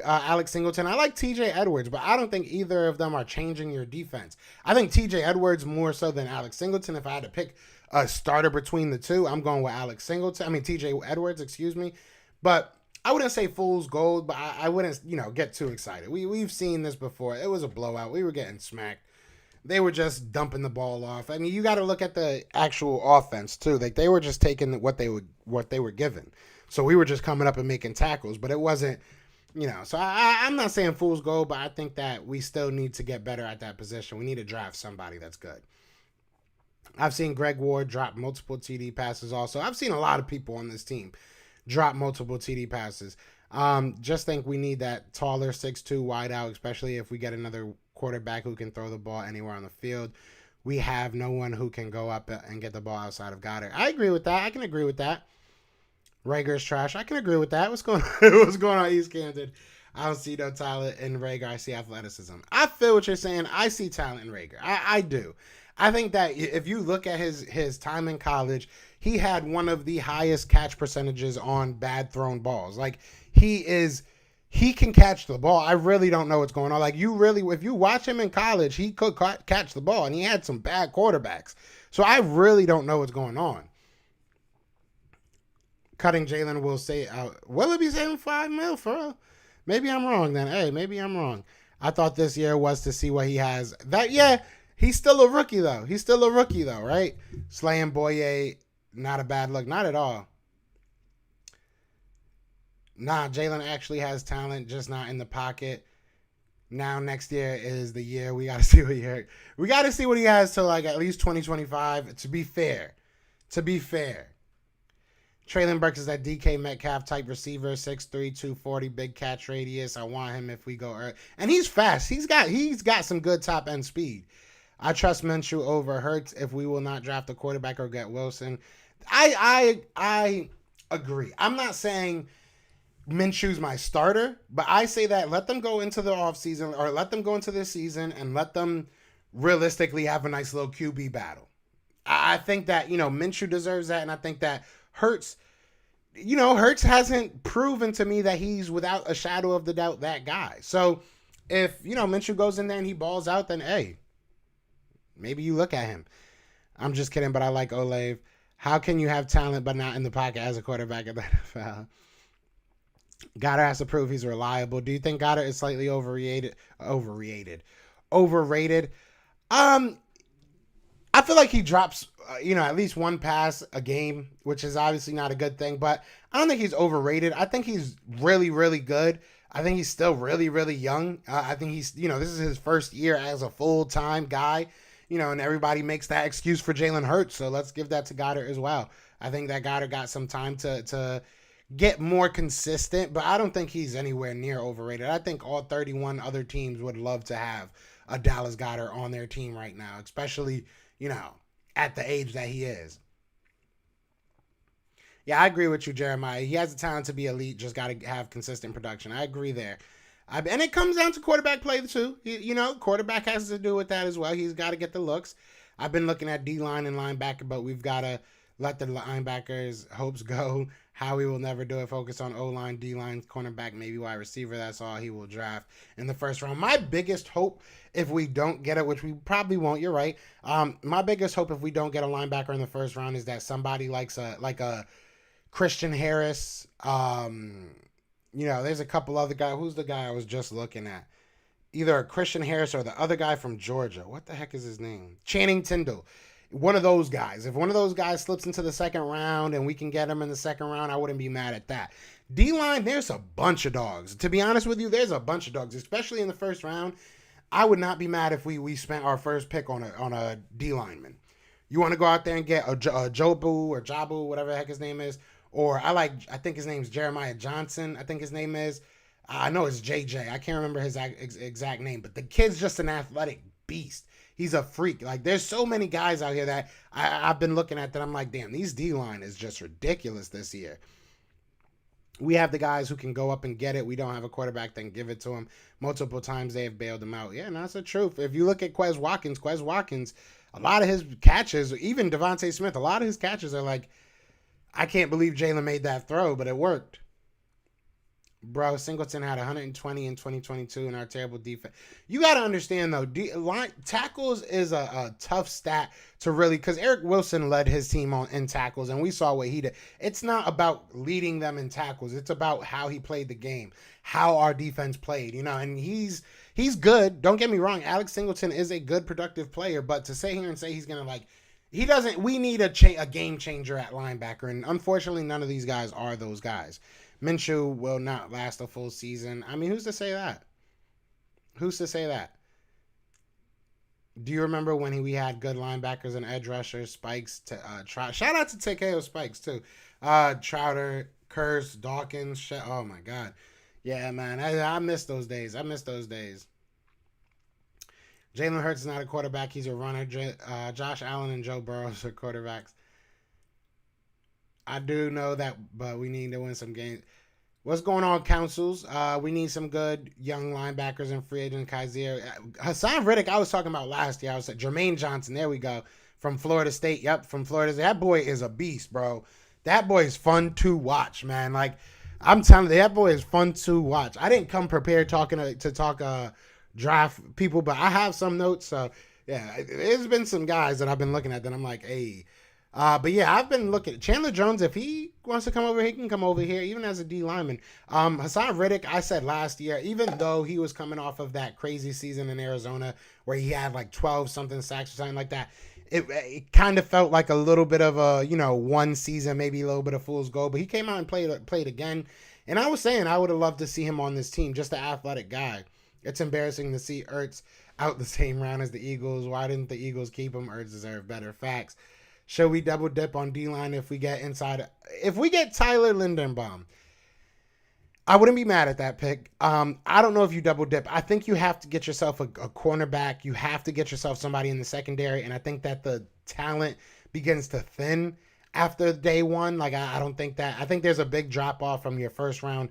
Alex Singleton. I like TJ Edwards, but I don't think either of them are changing your defense. I think TJ Edwards more so than Alex Singleton. If I had to pick a starter between the two, I'm going with Alex Singleton. I mean TJ Edwards, excuse me. But I wouldn't say fool's gold, but I wouldn't get too excited. We've seen this before. It was a blowout. We were getting smacked. They were just dumping the ball off. I mean, you got to look at the actual offense too. Like they were just taking what they were given. So we were just coming up and making tackles, but it wasn't, So I'm not saying fool's gold, but I think that we still need to get better at that position. We need to draft somebody that's good. I've seen Greg Ward drop multiple TD passes also. I've seen a lot of people on this team drop multiple TD passes. Just think we need that taller 6'2" wide out, especially if we get another quarterback who can throw the ball anywhere on the field. We have no one who can go up and get the ball outside of Goddard. I agree with that. I can agree with that. Rager's trash. I can agree with that. What's going on? What's going on, East Camden? I don't see no talent in Rager. I see athleticism. I feel what you're saying. I see talent in Rager. I do. I think that if you look at his time in college, he had one of the highest catch percentages on bad thrown balls. Like he can catch the ball. I really don't know what's going on. Like if you watch him in college, he could catch the ball, and he had some bad quarterbacks. So I really don't know what's going on. Cutting Jalen will say, will it be saving $5 million for real? Maybe I'm wrong then. Hey, maybe I'm wrong. I thought this year was to see what he has. He's still a rookie though. Right? Slaying Boye, not a bad look. Not at all. Nah, Jalen actually has talent, just not in the pocket. Now next year is the year we gotta see what he has till like at least 2025. To be fair. Traylon Burks is that DK Metcalf type receiver, 6'3", 240, big catch radius. I want him if we go early. And he's fast. He's got some good top end speed. I trust Minshew over Hurts if we will not draft a quarterback or get Wilson. I agree. I'm not saying Minshew's my starter, but I say that let them go into the offseason or let them go into this season and let them realistically have a nice little QB battle. I think that, Minshew deserves that, and I think that Hurts hasn't proven to me that he's without a shadow of the doubt that guy. So if, Minshew goes in there and he balls out, then hey, maybe you look at him. I'm just kidding, but I like Olave. How can you have talent but not in the pocket as a quarterback in the NFL? Goddard has to prove he's reliable. Do you think Goddard is slightly overrated? I feel like he drops, at least one pass a game, which is obviously not a good thing, but I don't think he's overrated. I think he's really, really good. I think he's still really, really young. I think he's, this is his first year as a full-time guy, and everybody makes that excuse for Jalen Hurts. So let's give that to Goddard as well. I think that Goddard got some time to get more consistent, but I don't think he's anywhere near overrated. I think all 31 other teams would love to have a Dallas Goedert on their team right now, especially, at the age that he is. Yeah, I agree with you, Jeremiah. He has the talent to be elite, just got to have consistent production. I agree there. And it comes down to quarterback play too. Quarterback has to do with that as well. He's got to get the looks. I've been looking at D-line and linebacker, but we've got to let the linebackers' hopes go. Howie will never do it. Focus on O-line, D-line, cornerback, maybe wide receiver. That's all he will draft in the first round. My biggest hope, if we don't get it, which we probably won't, you're right. My biggest hope if we don't get a linebacker in the first round is that somebody like a Christian Harris. There's a couple other guys. Who's the guy I was just looking at? Either a Christian Harris or the other guy from Georgia. What the heck is his name? Channing Tindall. One of those guys. If one of those guys slips into the second round and we can get him in the second round, I wouldn't be mad at that. D-line, there's a bunch of dogs. To be honest with you, there's a bunch of dogs, especially in the first round. I would not be mad if we spent our first pick on a D-lineman. You want to go out there and get a Jobu or Jabu, whatever the heck his name is. Or I think his name's Jeremiah Johnson, I think his name is. I know it's JJ. I can't remember his exact name, but the kid's just an athletic beast. He's a freak. Like, there's so many guys out here that I've been looking at that I'm like, damn, these D-line is just ridiculous this year. We have the guys who can go up and get it. We don't have a quarterback that can give it to him. Multiple times they have bailed him out. Yeah, and that's the truth. If you look at Quez Watkins, a lot of his catches, even Devontae Smith, a lot of his catches are like, I can't believe Jalen made that throw, but it worked. Bro, Singleton had 120 in 2022 in our terrible defense. You got to understand, though, tackles is a tough stat to really, because Eric Wilson led his team in tackles, and we saw what he did. It's not about leading them in tackles. It's about how he played the game, how our defense played, and he's good. Don't get me wrong. Alex Singleton is a good, productive player, but to sit here and say he's going to, he doesn't, we need a game changer at linebacker, and unfortunately, none of these guys are those guys. Minshew will not last a full season. I mean, who's to say that? Who's to say that? Do you remember when we had good linebackers and edge rushers? Spikes, shout out to Takeo Spikes, too. Trouter, Curse, Dawkins. Oh, my God. Yeah, man. I miss those days. Jalen Hurts is not a quarterback. He's a runner. Josh Allen and Joe Burrow are quarterbacks. I do know that, but we need to win some games. What's going on, councils? We need some good young linebackers and free agent Kaiser. Hassan Riddick, I was talking about last year. I was like, Jermaine Johnson, there we go. From Florida State. Yep, from Florida State. That boy is a beast, bro. That boy is fun to watch, man. Like, I'm telling you, that boy is fun to watch. I didn't come prepared to talk draft people, but I have some notes. So, yeah, there's been some guys that I've been looking at that I'm like, hey. But yeah, I've been looking at Chandler Jones. If he wants to come over, he can come over here, even as a D lineman. Hassan Riddick, I said last year, even though he was coming off of that crazy season in Arizona where he had like 12 something sacks or something like that, it kind of felt like a little bit of a, one season, maybe a little bit of fool's gold. But he came out and played again. And I was saying I would have loved to see him on this team, just an athletic guy. It's embarrassing to see Ertz out the same round as the Eagles. Why didn't the Eagles keep him? Ertz deserved better. Facts. Should we double dip on D-line if we get inside? If we get Tyler Linderbaum, I wouldn't be mad at that pick. I don't know if you double dip. I think you have to get yourself a cornerback. You have to get yourself somebody in the secondary, and I think that the talent begins to thin after day one. Like, I don't think that. I think there's a big drop-off from your first round,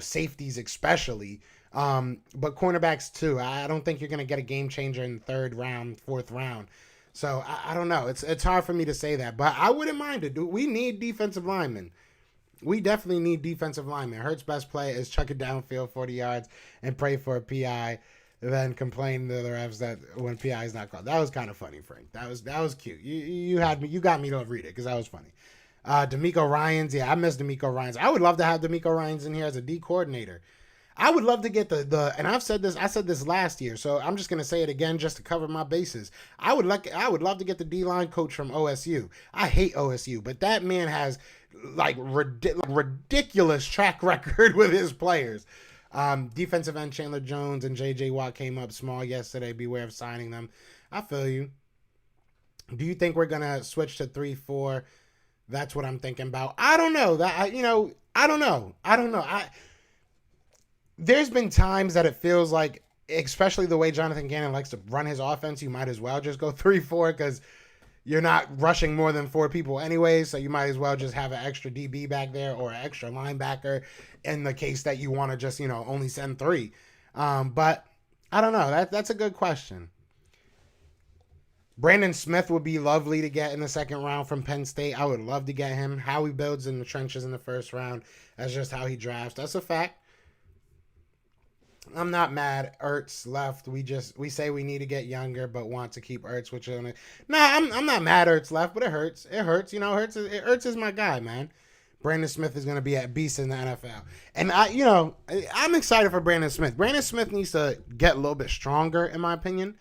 safeties especially. But cornerbacks too. I don't think you're going to get a game changer in the third round, fourth round. So, I don't know. It's hard for me to say that. But I wouldn't mind it. We need defensive linemen. We definitely need defensive linemen. Hurt's best play is chuck it downfield 40 yards and pray for a PI, then complain to the refs that when PI is not called. That was kind of funny, Frank. That was cute. You got me to read it because that was funny. D'Amico Ryans. Yeah, I miss D'Amico Ryans. I would love to have D'Amico Ryans in here as a D coordinator. I would love to get and I said this last year, so I'm just gonna say it again just to cover my bases. I would love to get the D-line coach from OSU. I hate OSU, but that man has like ridiculous track record with his players. Defensive end Chandler Jones and JJ Watt came up small yesterday. Beware of signing them. I feel you. Do you think we're gonna switch to 3-4? That's what I'm thinking about. I don't know. I don't know. There's been times that it feels like, especially the way Jonathan Gannon likes to run his offense, you might as well just go 3-4 because You're not rushing more than 4 people anyway, so you might as well just have an extra DB back there or an extra linebacker in the case that you want to just, only send 3. But I don't know. That's a good question. Brandon Smith would be lovely to get in the second round from Penn State. I would love to get him. Howie builds in the trenches in the first round. That's just how he drafts. That's a fact. I'm not mad. Ertz left. We say we need to get younger, but want to keep Ertz, which on it. No, I'm not mad. Ertz left, but it hurts. It hurts. Ertz is my guy, man. Brandon Smith is going to be a beast in the NFL, and I'm excited for Brandon Smith. Brandon Smith needs to get a little bit stronger, in my opinion.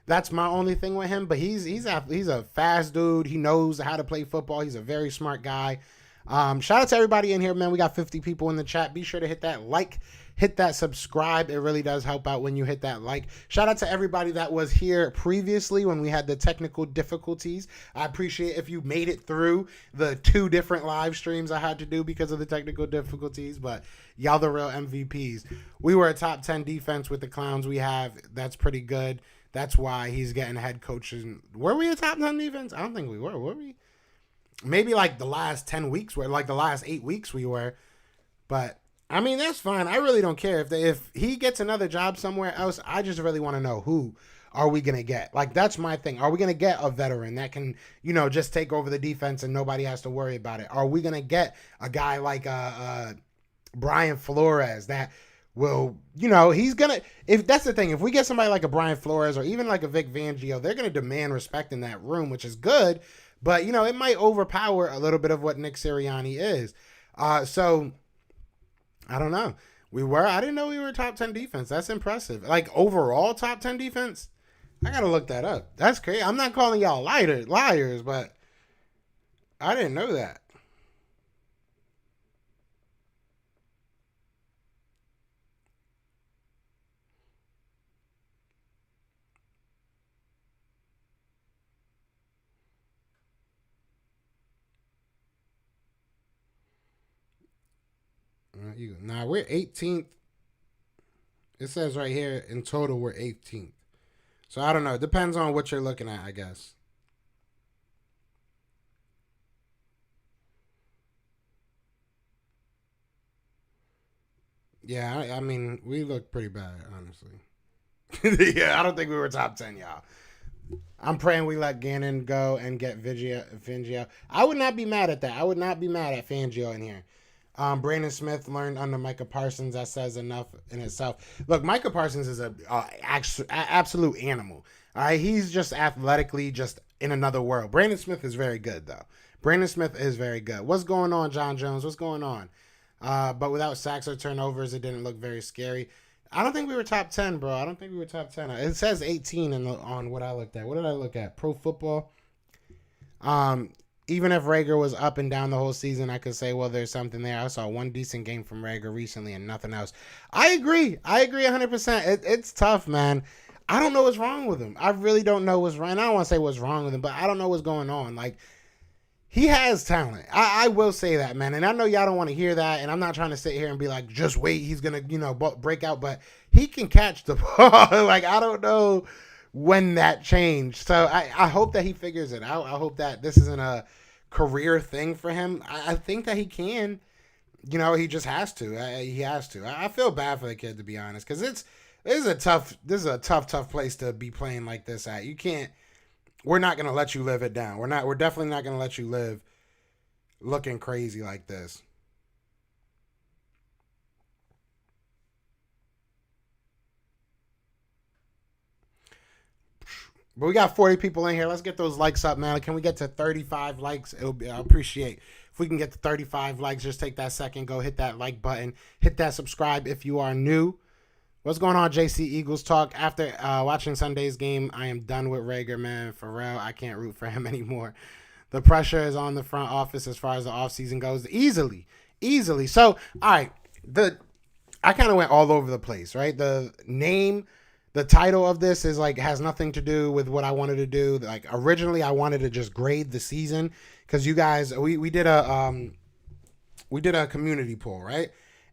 That's my only thing with him. But he's a fast dude. He knows how to play football. He's a very smart guy. Shout out to everybody in here, man. We got 50 people in the chat. Be sure to hit that like, hit that subscribe. It really does help out when you hit that like. Shout out to everybody that was here previously when we had the technical difficulties. I appreciate if you made it through the 2 different live streams I had to do because of the technical difficulties, but y'all the real MVPs. We were a top 10 defense with the clowns we have. That's pretty good. That's why he's getting head coaches. Were we a top 10 defense? I don't think we were we? Maybe like the last 10 weeks were, like the last 8 weeks we were. But I mean, that's fine. I really don't care if he gets another job somewhere else. I just really want to know who are we going to get? Like, that's my thing. Are we going to get a veteran that can, just take over the defense and nobody has to worry about it? Are we going to get a guy like Brian Flores that will, he's going to, if that's the thing, if we get somebody like a Brian Flores or even like a Vic Fangio, they're going to demand respect in that room, which is good. But, it might overpower a little bit of what Nick Sirianni is. So, I don't know. I didn't know we were top 10 defense. That's impressive. Like, overall top 10 defense? I got to look that up. That's crazy. I'm not calling y'all liars, but I didn't know that. Nah, we're 18th. It says right here in total we're 18th. So I don't know. It depends on what you're looking at, I guess. Yeah, I mean, we look pretty bad, honestly. Yeah, I don't think we were top 10, y'all. I'm praying we let Gannon go and get Fangio. I would not be mad at that. I would not be mad at Fangio in here. Brandon Smith learned under Micah Parsons. That says enough in itself. Look, Micah Parsons is a absolute animal. All right, he's just athletically just in another world. Brandon Smith is very good, though. Brandon Smith is very good. What's going on, John Jones? What's going on? But without sacks or turnovers, it didn't look very scary. I don't think we were top 10, bro. I don't think we were top 10. It says 18 on what I looked at. What did I look at? Pro Football. Even if Rager was up and down the whole season, I could say, well, there's something there. I saw one decent game from Rager recently and nothing else. I agree 100%. It's tough, man. I don't know what's wrong with him. I really don't know what's wrong. I don't want to say what's wrong with him, but I don't know what's going on. Like, he has talent. I will say that, man. And I know y'all don't want to hear that, and I'm not trying to sit here and be like, just wait, he's going to, break out. But he can catch the ball. Like, I don't know when that changed. So I hope that he figures it out. I hope that this isn't a career thing for him. I think that he can. He just has to. He has to. I feel bad for the kid, to be honest, because this is a tough place to be playing like this at. You can't. We're not gonna let you live it down. We're definitely not gonna let you live looking crazy like this. But we got 40 people in here. Let's get those likes up, man. Can we get to 35 likes? I appreciate if we can get to 35 likes. Just take that second, go hit that like button, hit that subscribe if you are new. What's going on, JC Eagles Talk? After watching Sunday's game, I am done with Rager, man. For real, I can't root for him anymore. The pressure is on the front office as far as the offseason goes. Easily. So, all right, I kind of went all over the place, right? The title of this is like has nothing to do with what I wanted to do. Like originally, I wanted to just grade the season because you guys, we did a community poll, right?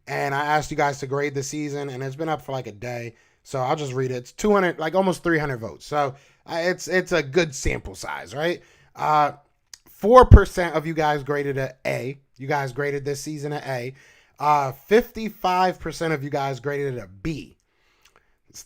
And I asked you guys to grade the season, and it's been up for like a day. So I'll just read it. It's 200, like almost 300 votes. So it's a good sample size, right? Uh, 4% of you guys graded a A. You guys graded this season a A. 55% of you guys graded it a B.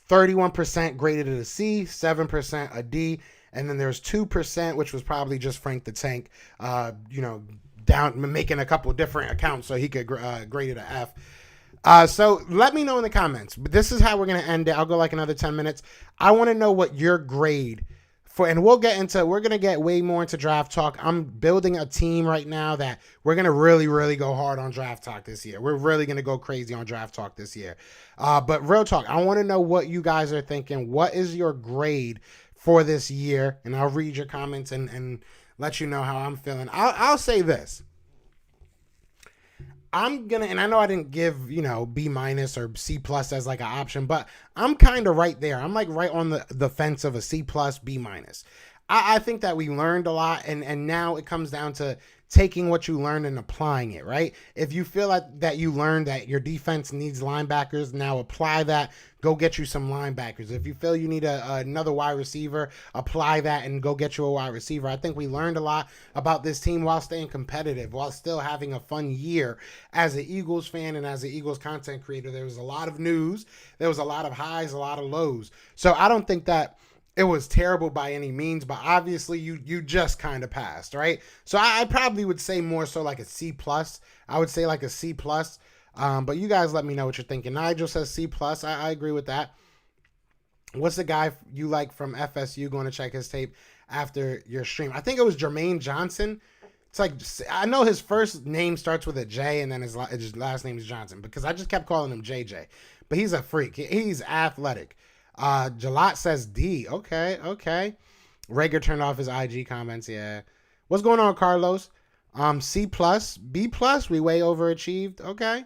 31% graded it a C. 7% a D. And then there's 2%, which was probably just Frank the Tank, down making a couple different accounts so he could grade it a F. So let me know in the comments. But this is how we're going to end it. I'll go like another 10 minutes. I want to know what your grade for, and we're going to get way more into draft talk. I'm building a team right now that we're going to really, really go hard on draft talk this year. We're really going to go crazy on draft talk this year. But real talk, I want to know what you guys are thinking. What is your grade for this year? And I'll read your comments and let you know how I'm feeling. I'll say this. And I know I didn't give, B minus or C plus as like an option, but I'm kind of right there. I'm like right on the fence of a C plus, B minus. I think that we learned a lot, and now it comes down to taking what you learned and applying it, right? If you feel like that you learned that your defense needs linebackers, now apply that. Go get you some linebackers. If you feel you need another wide receiver, apply that and go get you a wide receiver. I think we learned a lot about this team while staying competitive, while still having a fun year. As an Eagles fan and as an Eagles content creator, there was a lot of news. There was a lot of highs, a lot of lows. So I don't think that it was terrible by any means, but obviously you just kind of passed, right? So I probably would say more so like a C plus. I would say like a C plus. But you guys let me know what you're thinking. Nigel says C plus. I agree with that. What's the guy you like from FSU going to check his tape after your stream? I think it was Jermaine Johnson. It's like, I know his first name starts with a J and then his last name is Johnson because I just kept calling him JJ. But he's a freak. He's athletic. Jalot says D. Okay. Rager turned off his IG comments. Yeah. What's going on, Carlos? C plus, B plus. We way overachieved. Okay.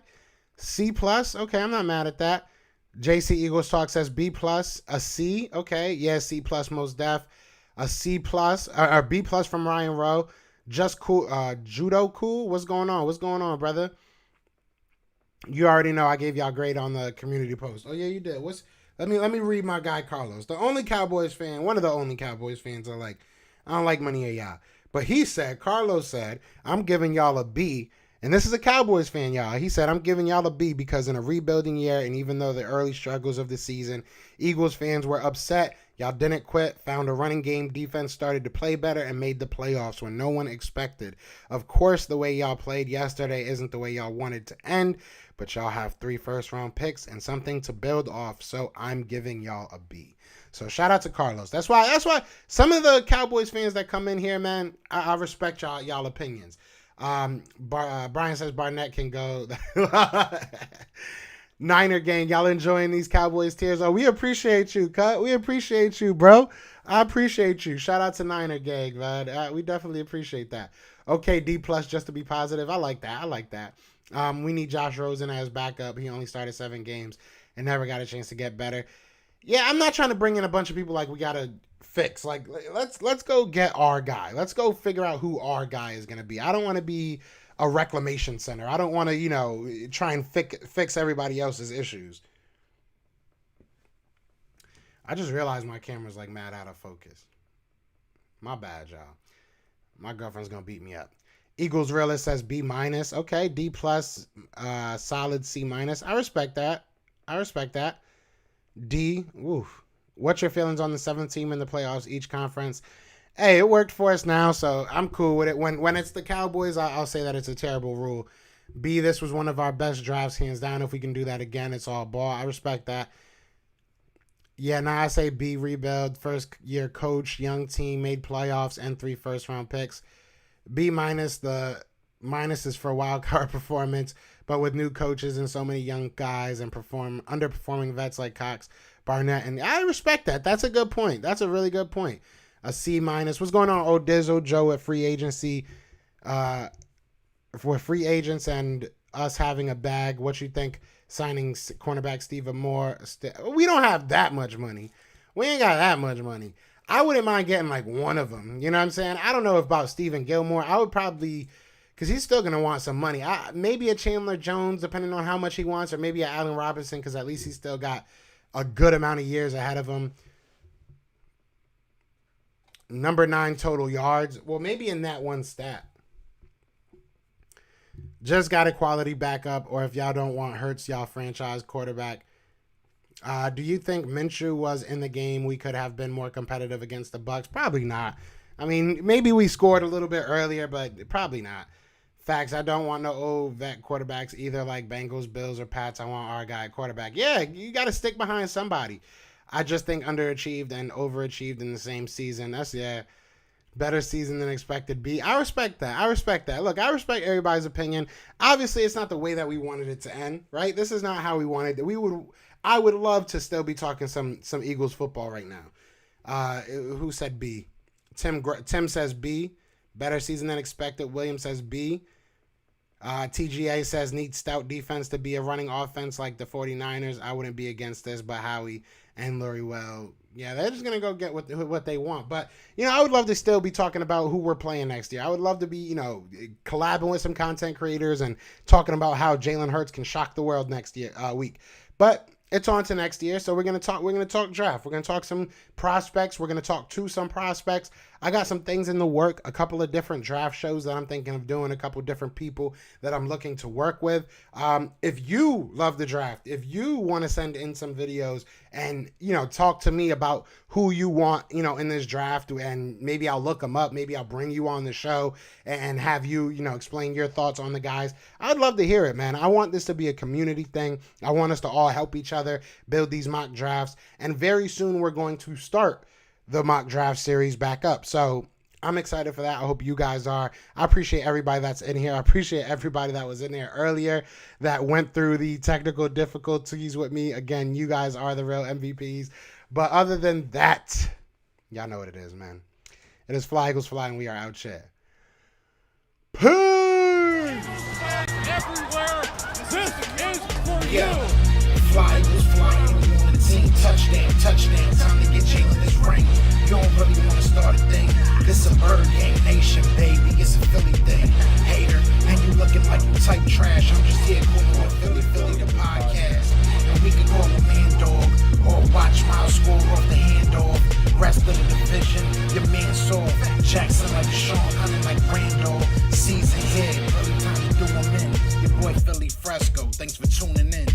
C plus. Okay, I'm not mad at that. JC Eagles Talk says B plus, a C. Okay. Yeah, C plus most def. A C plus or B plus from Ryan Rowe. Just cool. Judo cool. What's going on, brother? You already know I gave y'all grade on the community post. Oh yeah, you did. Let me read my guy Carlos, the only Cowboys fan, one of the only Cowboys fans I don't like many of y'all. But Carlos said, I'm giving y'all a B. And this is a Cowboys fan, y'all. He said, I'm giving y'all a B because in a rebuilding year, and even though the early struggles of the season, Eagles fans were upset. Y'all didn't quit, found a running game, defense started to play better, and made the playoffs when no one expected. Of course, the way y'all played yesterday isn't the way y'all wanted to end, but y'all have 3 first-round picks and something to build off, so I'm giving y'all a B. So shout out to Carlos. That's why some of the Cowboys fans that come in here, man, I respect y'all opinions. Brian says Barnett can go. Niner gang, y'all enjoying these Cowboys tears? Oh, we appreciate you, Cut. We appreciate you, bro. I appreciate you. Shout out to Niner gang, man. We definitely appreciate that. Okay, D plus just to be positive. I like that. We need Josh Rosen as backup. He only started 7 games and never got a chance to get better. Yeah, I'm not trying to bring in a bunch of people like we gotta fix. Like, let's go get our guy. Let's go figure out who our guy is gonna be. I don't want to be a reclamation center. I don't want to, try and fix everybody else's issues. I just realized my camera's like mad out of focus. My bad, y'all. My girlfriend's gonna beat me up. Eagles Realist says B minus. Okay, D plus, solid C minus. I respect that. D. Woof. What's your feelings on the 7th team in the playoffs, each conference? Hey, it worked for us now, so I'm cool with it. When it's the Cowboys, I'll say that it's a terrible rule. B, this was one of our best drafts, hands down. If we can do that again, it's all ball. I respect that. Yeah, now I say B, rebuild, first year coach, young team, made playoffs, and 3 first-round picks. B minus, the minus is for wild card performance, but with new coaches and so many young guys and underperforming vets like Cox, Barnett, and I respect that. That's a good point. That's a really good point. A C minus. What's going on, Dizzle Joe at free agency? For free agents and us having a bag, what you think signing cornerback Stephen Moore? We don't have that much money. We ain't got that much money. I wouldn't mind getting like one of them. You know what I'm saying? I don't know about Stephen Gilmore. I would probably, because he's still going to want some money. Maybe a Chandler Jones, depending on how much he wants, or maybe a Allen Robinson, because at least he's still got a good amount of years ahead of him. Number 9 total yards. Well, maybe in that one stat. Just got a quality backup, or if y'all don't want Hurts, y'all franchise quarterback. Do you think Minshew was in the game? We could have been more competitive against the Bucks. Probably not. I mean, maybe we scored a little bit earlier, but probably not. Facts. I don't want no old vet quarterbacks either, like Bengals, Bills, or Pats. I want our guy quarterback. Yeah, you got to stick behind somebody. I just think underachieved and overachieved in the same season. That's, yeah, better season than expected. B. I respect that. Look, I respect everybody's opinion. Obviously, it's not the way that we wanted it to end, right? This is not how we wanted it. I would love to still be talking some Eagles football right now. Who said B? Tim says B. Better season than expected. William says B. TGA says need stout defense to be a running offense like the 49ers. I wouldn't be against this, but Howie and Lurie, well, yeah, they're just going to go get what they want. But, I would love to still be talking about who we're playing next year. I would love to be, collabing with some content creators and talking about how Jalen Hurts can shock the world next week. But it's on to next year, so we're gonna talk draft. We're gonna talk some prospects. We're gonna talk to some prospects. I got some things in the work, a couple of different draft shows that I'm thinking of doing, a couple different people that I'm looking to work with. If you love the draft, if you want to send in some videos and talk to me about who you want in this draft, and maybe I'll look them up, maybe I'll bring you on the show and have you explain your thoughts on the guys. I'd love to hear it, man. I want this to be a community thing. I want us to all help each other build these mock drafts, and very soon we're going to start the mock draft series back up. So I'm excited for that. I hope you guys are. I appreciate everybody that's in here. I appreciate everybody that was in there earlier that went through the technical difficulties with me. Again, you guys are the real MVPs. But other than that, y'all know what it is, man. It is Fly Eagles Fly, and we are out here. Peace! Everywhere, this is for you. Fly Eagles flying on the team. Touchdown. Time to get Jalen this ring. You don't really want to start a thing. This a bird gang nation, baby. It's a Philly thing. Hater, and you looking like you type trash. I'm just here cool on Philly the podcast. And we can call a man dog or watch Miles score off the handoff. Rest of the division, your man saw Jackson like Deshaun, hunting like Randall. Season here, early time to do them in. Your boy Philly Fresco. Thanks for tuning in.